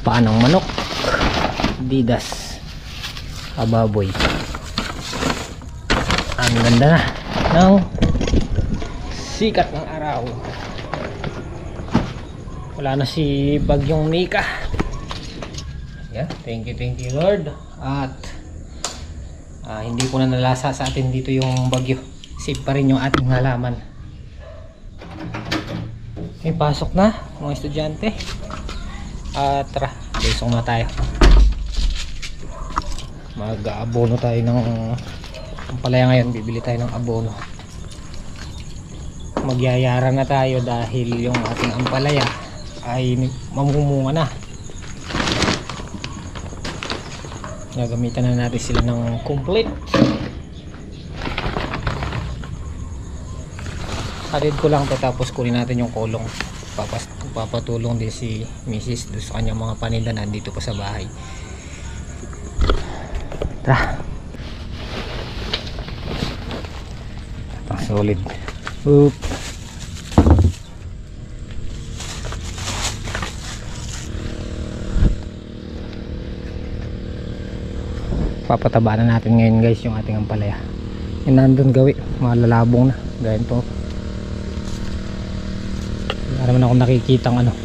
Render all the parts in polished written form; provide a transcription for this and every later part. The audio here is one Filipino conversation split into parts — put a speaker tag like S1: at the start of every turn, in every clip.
S1: paa ng manok, didas, ababoy. Ang ganda na ng sikat ng araw. Wala na si Bagyong Nika. Yeah, thank you Lord. At hindi po na nalasa sa atin dito yung bagyo. Safe pa rin yung ating halaman. Okay, pasok na mga estudyante. At tara, lesong na tayo. Mag-aabono tayo ng ampalaya ngayon. Bibili tayo ng abono. Magyayara na tayo dahil yung ating ampalaya ay mamumunga na. Gagamitan na natin sila ng complete. Halid ko lang to, tapos kunin natin yung kulong. Papatulong din si Mrs. doon sa kanyang mga paninda nandito pa sa bahay. Tara. Ang solid. Oop. Papataba na natin ngayon guys yung ating ampalaya. Yung nandun gawi, malalabong na. Ganyan to. Wala naman ako nakikitang ano,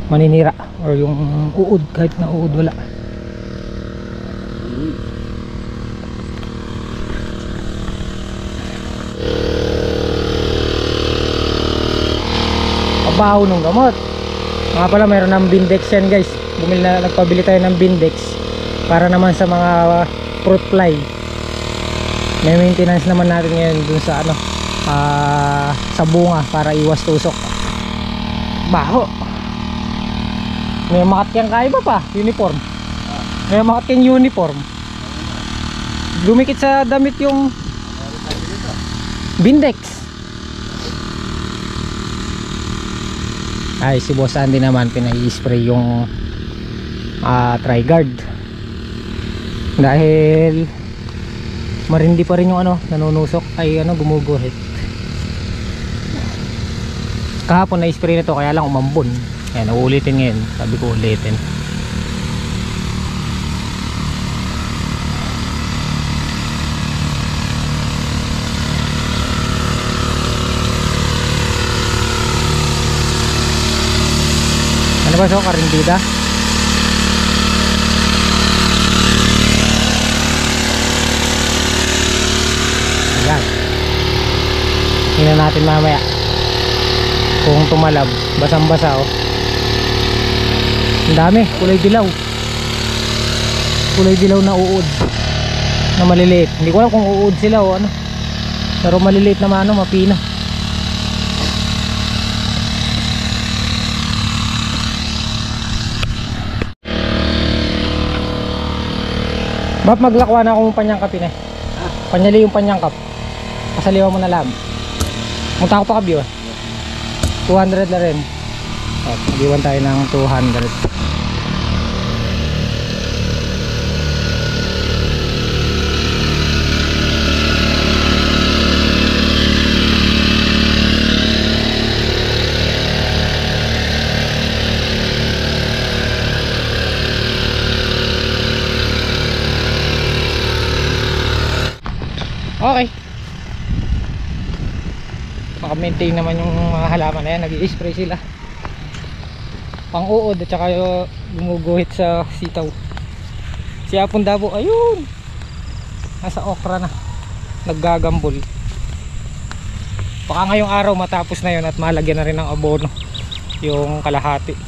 S1: maninira or yung uod, kahit na uod wala. Pabaho ng gamot. Mga pala, mayroon ng Bindex yan guys. Nagpabili tayo ng Bindex para naman sa mga fruit fly. May maintenance naman natin ngayon dun sa ano, sa bunga para iwas tusok. Baho. May makatyang kaiba pa uniform. May makatyang uniform. Lumikit sa damit yung Bindex. Ay, si Boss Andy naman pinai-spray yung Tri-Guard dahil marindi pa rin yung ano, nanunusok, ay ano, gumuguhit. Kahapon na-spray na to, kaya lang umambon. Ayan, uulitin ngayon. Sabi ko ulitin. Ano ba so, karindida? Ayan. Tingnan natin mamaya kung tumalab. Basang basa oh. Ang dami, kulay dilaw. Kulay dilaw na uod na maliliit. Hindi ko alam kung uod sila o ano, pero maliliit na ano, mapino. Bap, maglakwa na akong panyangkapin eh. Panyali yung panyangkap. Pasaliwa mo na lang. Munta ko pa kabyo eh. 200 na rin. Mag-iwan tayo ng 200. Okay. Maka-maintain naman yung mga halaman na yan. Nag-i-spray sila pang-uod at saka gumuguhit sa sitaw. Si Apon Dabo, ayun, nasa okra na, naggagambol. Baka ngayong araw matapos na yun at malagyan na rin ng abono yung kalahati.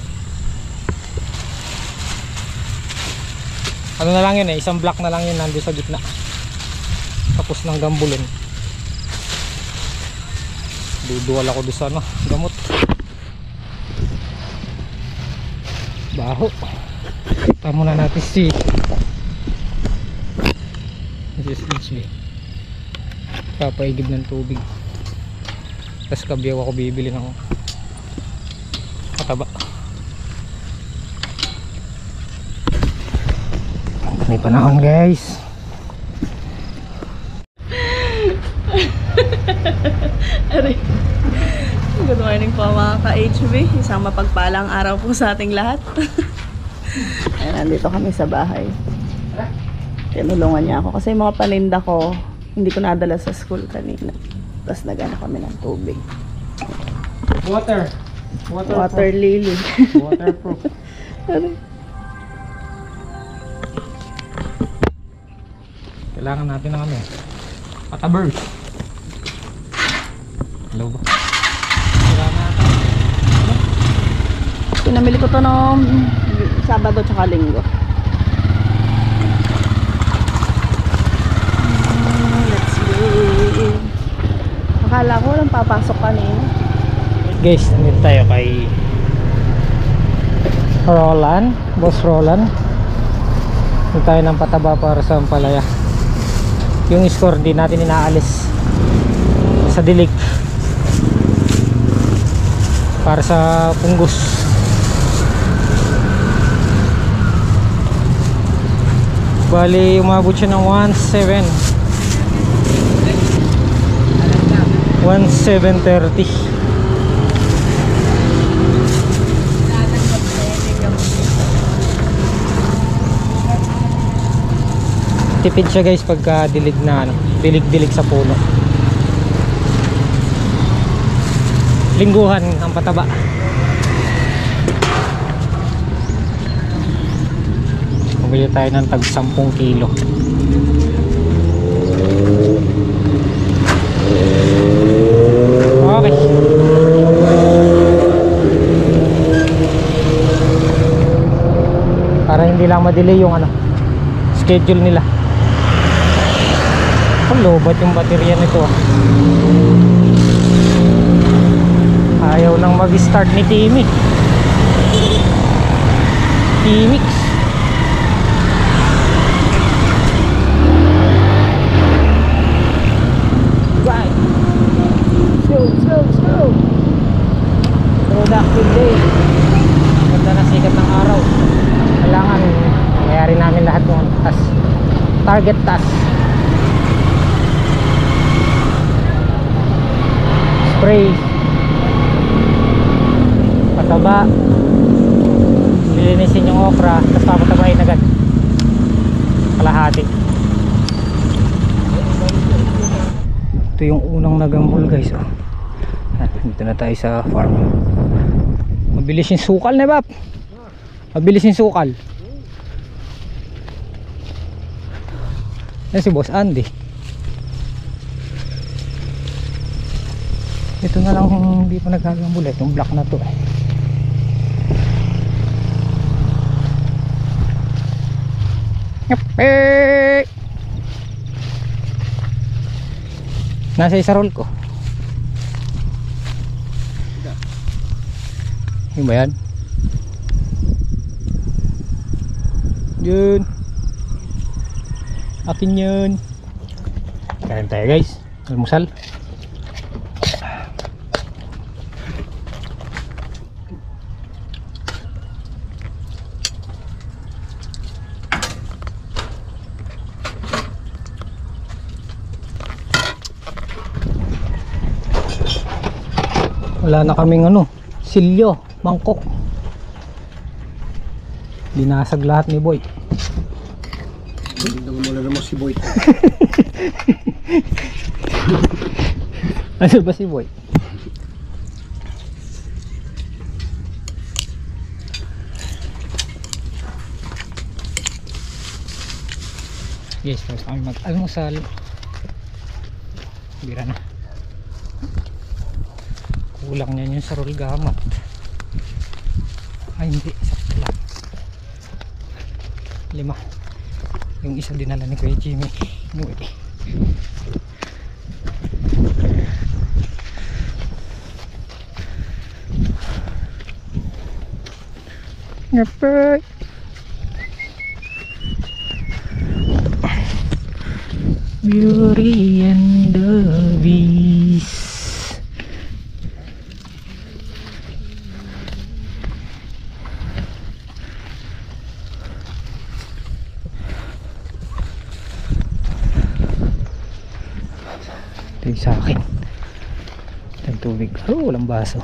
S1: Ano na lang yun eh, isang block na lang yun nandun sa gitna, tapos ng gambulin. Duduwal ako doon sa ano, gamot. Baho. Kita muna natin si Mrs. HB. Papaigib ng tubig. Tapos kabyaw ako bibili ng mataba. May panahon guys.
S2: Aray. Gano'n morning po mga ka-HB. Isang mapagpalang araw po sa ating lahat. Ayan, nandito kami sa bahay. Tinulungan niya ako kasi yung mga paninda ko, hindi ko nadala sa school kanina. Tapos nagana kami ng tubig.
S1: Water
S2: Lily.
S1: Waterproof. Kailangan natin ng ano, patabers. Hello ba?
S2: Pinamili ko to noong Sabado tsaka Linggo. Let's go. Akala ko walang papasok kanina.
S1: Guys, nandito tayo kay Roland, Boss Roland. Nandito tayo ng pataba para sa ampalaya. Yung score din natin inaalis sa dilig para sa punggos. Bali umabot siya ng 1730. Tipid siya guys pagka dilig na ano, dilig sa puno. Lingguhan ang pataba. Bumili tayo ng tag 10 kilo. Okay. Para hindi lang ma-delay yung ano, schedule nila. Ang lobat yung baterya nito ah. Ayaw nang mag-start ni Timmy. Timix. Right. Let's go. Productive day. Ganda na sikat ng araw. Kailangan mayari namin lahat ng task. Target task. Spray, pataba, lilinisin yung okra, tapos papatabain agad kalahati. Ito yung unang nagambol guys oh. Dito na tayo sa farm. Mabilis yung sukal na bap. Mabilis yung sukal. Yan si Boss Andy. Ito na lang hindi pa nagagambol, itong black na to. Nasa isa roll ko. Yung ba yan? Yun. Akin yun. Kain tayo guys. Almusal. Wala na kaming ano, silyo, mangkok. Binasag lahat ni Boy.
S3: Hindi mo na si Boy.
S1: Ano ba si Boy? Yes, first kami mag-almusal. Bira na. Kulang niya yung sarol gamot. Ay hindi, sakto lang. 5. Yung isa dinala ni Kuya Jimmy. Anyway. Ngapay. Beauty and the Beast. Ito yung sa akin. Yung tubig. Oh, walang baso.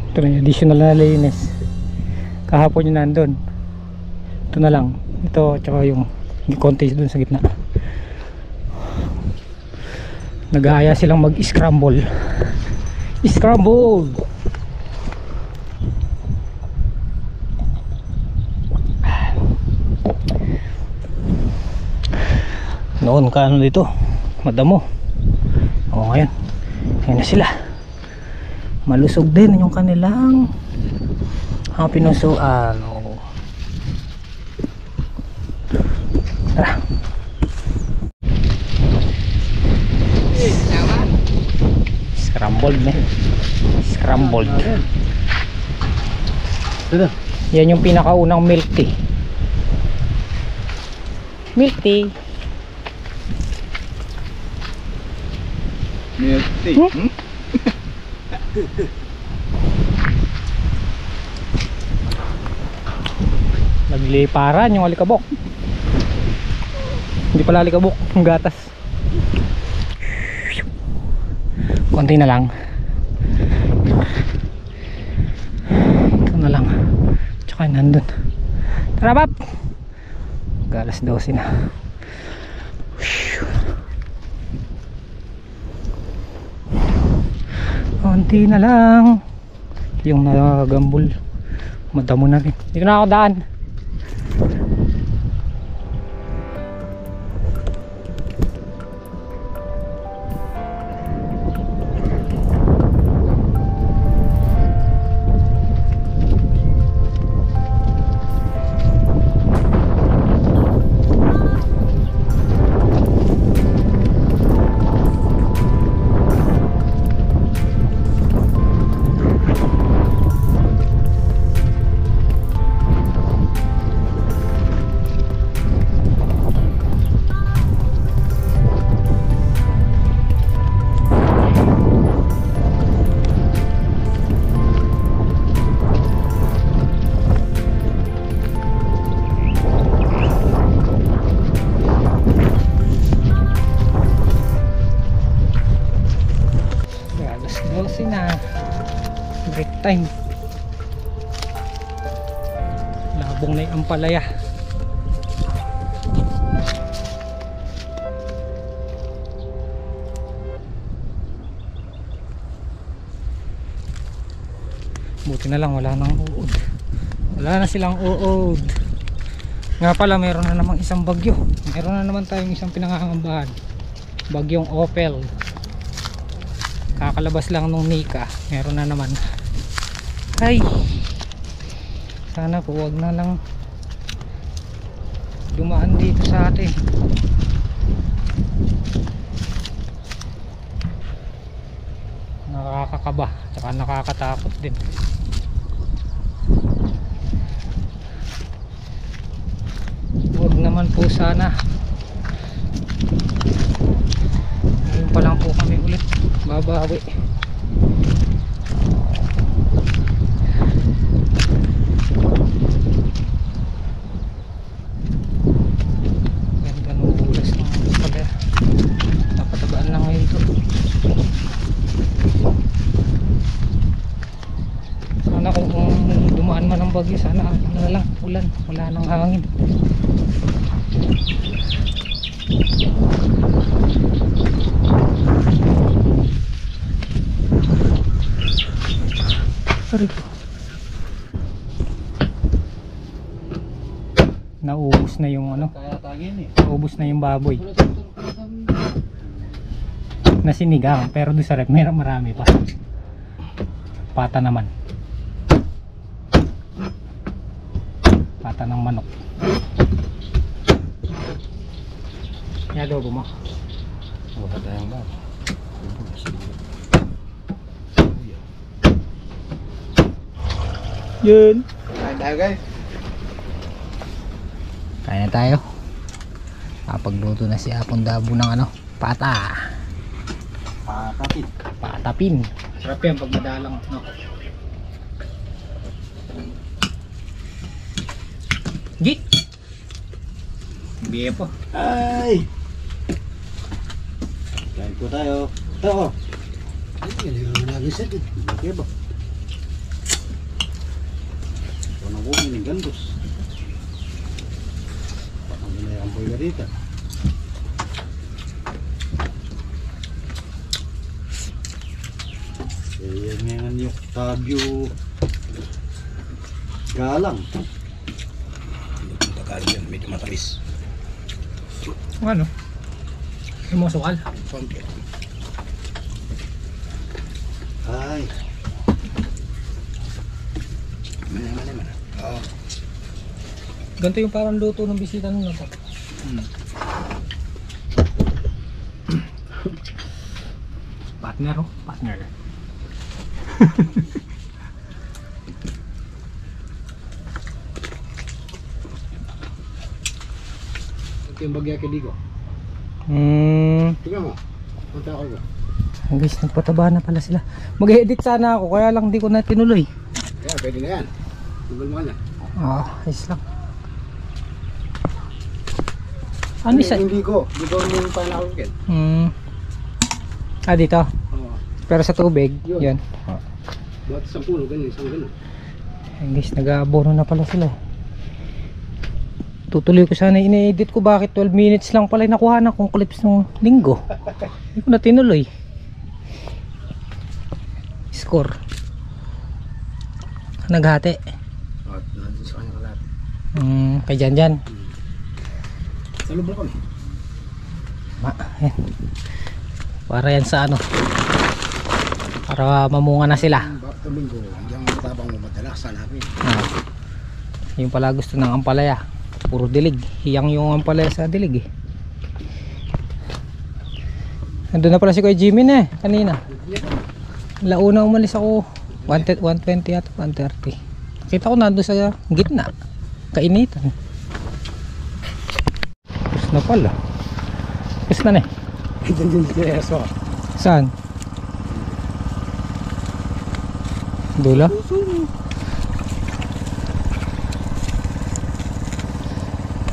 S1: Ito na yung additional na linis. Kahapon yung nandun. Ito na lang. Ito tsaka yung konti dun sa gitna. Nag-aaya silang mag-scramble. Scramble! Noon ka ano dito? Madamo. O ngayon. Ngayon na sila. Malusog din yung kanilang pinusuan. Tara. Scrambled na. Scrambled. Yan yung pinakaunang milk tea. Milk tea.
S3: Milk tea.
S1: Nagliparan yung alikabok. Hindi pala alikabok, yung gatas. Konti na lang. Ito na lang. Tsaka nandun. Tara bab! Galas 12 na. Konti na lang. Yung nagambol madamo na rin. Dito na ako daan. Na break time. Labong na yung ampalaya. Buti na lang wala nang uod. Wala na silang uod. Nga pala meron na namang isang bagyo. Meron na naman tayong isang pinangangambahan. Bagyong Opel. Kakalabas lang nung Nika, meron na naman. Ay, sana po wag na lang dumaan dito sa atin. Nakakakaba tsaka nakakatakot din. Wag naman po sana. pa lang po kami ulit babawi. Ganda ng bulas ng pala. Napatabaan na ngayon to. Sana kung dumaan man ang bagyo, sana ano na lang, ulan, wala nang hangin. Sorry po. Naubos na yung ano, naubos na yung baboy na sinigang, pero doon sa rep marami pa. Pata naman, pata ng manok. Adobo mo. Yun.
S3: Kain tayo guys.
S1: Kain na tayo. Kapagluto na si Apong Dabo ng ano, pata.
S3: Patapin.
S1: Patapin. Sarap yan pag madalang, no? Git. Biye po.
S3: Ay! Kain po tayo. Ito. Ay, galing naman nagised. Okay ba? Ito na po, mining gandos. Patang ginayang boyarita. Ayan ngayon yung Octavio Galang. Tagal yan, medyo matamis.
S1: Ano? Yung mga sukal.
S3: Konti. Ay. Mana. Oo.
S1: Ganito yung parang luto ng bisita nung nato. Partner, oh. Partner.
S3: Ito yung bagya kay Digo. Tingnan mo. Punta ako ba?
S1: Guys, nagpataba na pala sila. Mag-edit sana ako, kaya lang di ko na tinuloy.
S3: Kaya pwede na yan. Tugol mo ka na.
S1: Ayos lang. Ano isa?
S3: Hindi ko yung panakawin.
S1: Dito.
S3: Oo.
S1: Pero sa tubig,
S3: Yun.
S1: yun.
S3: Buhat isang puno, ganyan, isang ganun.
S1: Ayun guys, nag-aabono na pala sila. Tutuloy ko sana, ine-edit ko bakit 12 minutes lang pala yung nakuha na kong clips ng linggo. Hindi ko na tinuloy. Score. Naghati.
S3: At nandun sa kanya kalat.
S1: Kay Janjan.
S3: Sa lubong kami.
S1: Ayan. Para yan sa ano, para mamunga na sila.
S3: Bakit linggo, yung matabang mo madalas sa namin.
S1: Yung pala gusto ng ampalaya, puro dilig. Hiyang yung ampalaya sa dilig eh. Nandun na pala si Kuya Jimmy na kanina. Launa umalis ako 120 at 130. Kita ko nandun sa gitna, kainitan. Tapos na pala. Tapos na Saan? Dula?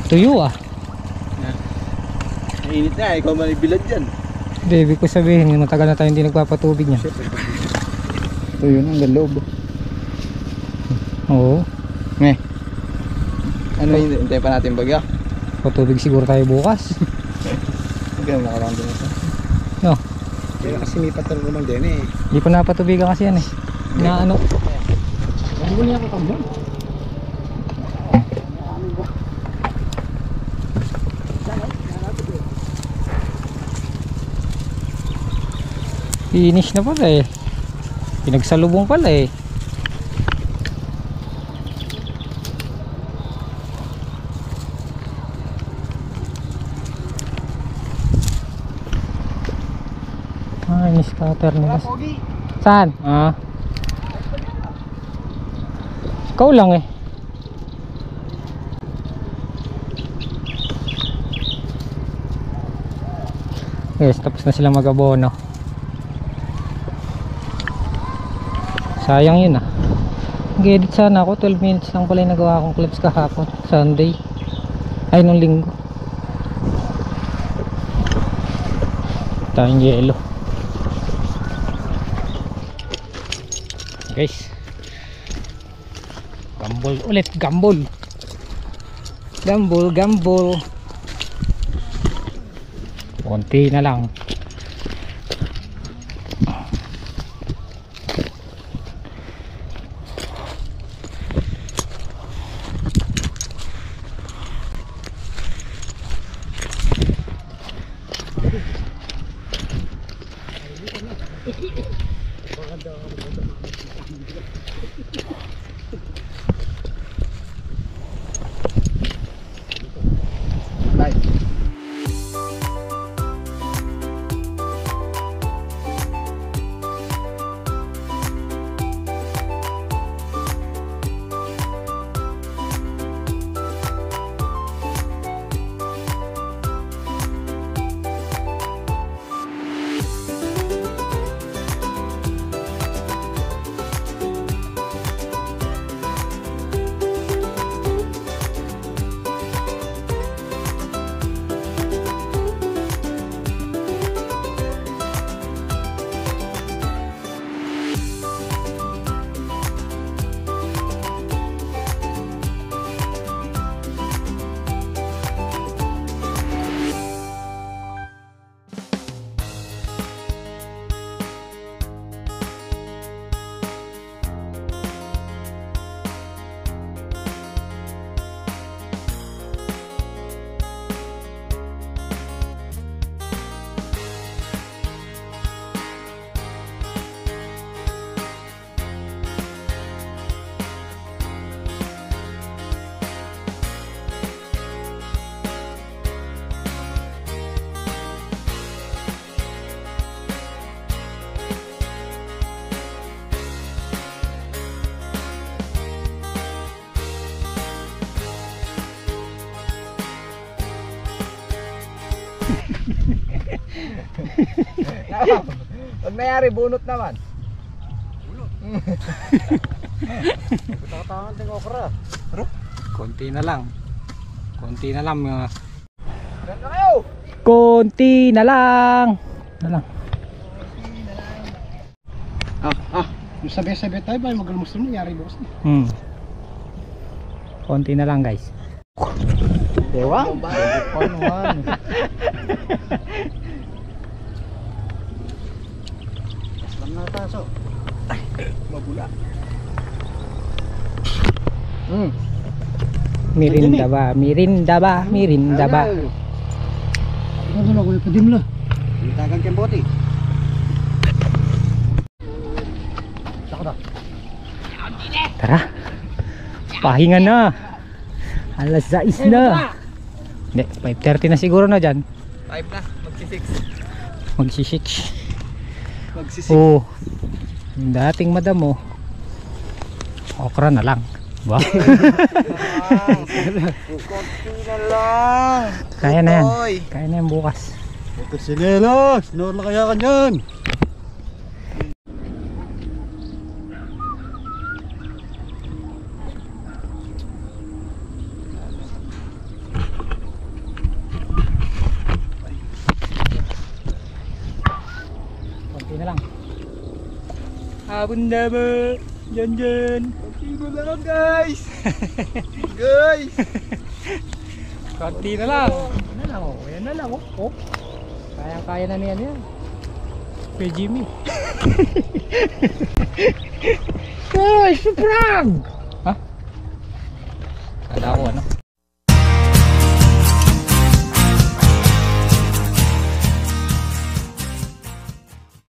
S1: Tuyo ah.
S3: Mainit na, ikaw manibilad dyan.
S1: Hindi, ibig ko sabihin, matagal na tayo hindi nagpapatubig niya.
S3: Tuyo na, hanggang loob.
S1: Oo.
S3: Ano yun, hintay pa natin bagya?
S1: Patubig siguro tayo bukas.
S3: Hanggang makarang din ito.
S1: No,
S3: Kaya kasi may patang naman din eh.
S1: hindi pa napatubigan kasi yan eh. Na ano?
S3: Ano mo niya kakambon?
S1: Finish na pala eh. Pinagsalubong pala eh. Ini scatter nila. Saan? Ikaw lang eh. Guys, tapos na sila mag-abono. Sayang yun ah. Nag-edit sana ako, 12 minutes lang pala yung nagawa akong clips kahapon, Sunday. Ay, nung linggo. Tayong yelo. Guys, gambol ulit, gambol. Gambol, gambol. Konti na lang.
S3: Pag mayari, bunot naman. Bunot? Ting okra.
S1: Konti na lang. Konti na lang mga.
S3: Ganda kayo!
S1: Konti na lang. Na lang.
S3: Yung sabi-sabi tayo ba, mag-almus na yari bukas na.
S1: Konti na lang guys.
S3: Dewa? Paano man? Lang na taso. Ay, mabula.
S1: Mirinda ba? Mirinda ba? Mirinda ba?
S3: Ano na ko yung padimla? Tagang kembote.
S1: Tara. Pahinga na. Alas 6 na. Hindi, 5:30 na siguro na dyan.
S3: 5 na, magsi-6.
S1: Magsi-6.
S3: Magsi-6.
S1: Oo. Yung dating madam mo. Okra na lang. Wow.
S3: Konti na lang.
S1: Kaya na yan. Kaya na yan bukas.
S3: Ito si Nelo. Sinor na kaya ka dyan.
S1: Konti na lang. Habon na ba? Yan yan.
S3: Konti na lang guys. Guys.
S1: Konti na lang. Yan na lang oh. Yan na lang oh. Oh. Kaya na niyan yan. Kay Jimmy. Guys, prank!